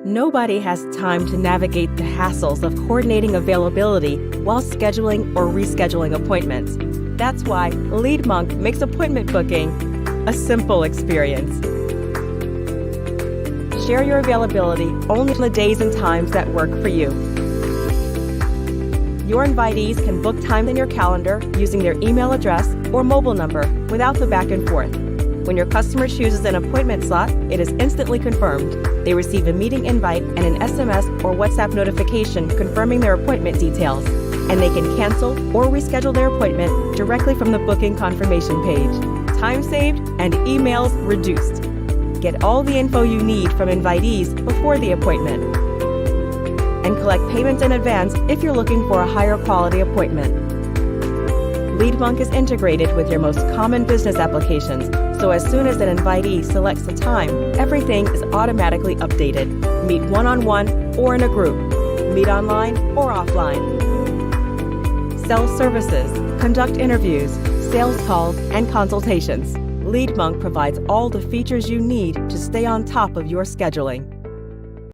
Nobody has time to navigate the hassles of coordinating availability while scheduling or rescheduling appointments. That's why Leadmonk makes appointment booking a simple experience. Share your availability only on the days and times that work for you. Your invitees can book time in your calendar using their email address or mobile number without the back and forth. When your customer chooses an appointment slot, it is instantly confirmed. They receive a meeting invite and an SMS or WhatsApp notification confirming their appointment details, and they can cancel or reschedule their appointment directly from the booking confirmation page. Time saved and emails reduced. Get all the info you need from invitees before the appointment. And collect payment in advance if you're looking for a higher quality appointment. Leadmonk is integrated with your most common business applications, so as soon as an invitee selects a time, everything is automatically updated. Meet one-on-one or in a group. Meet online or offline. Sell services, conduct interviews, sales calls, and consultations. Leadmonk provides all the features you need to stay on top of your scheduling.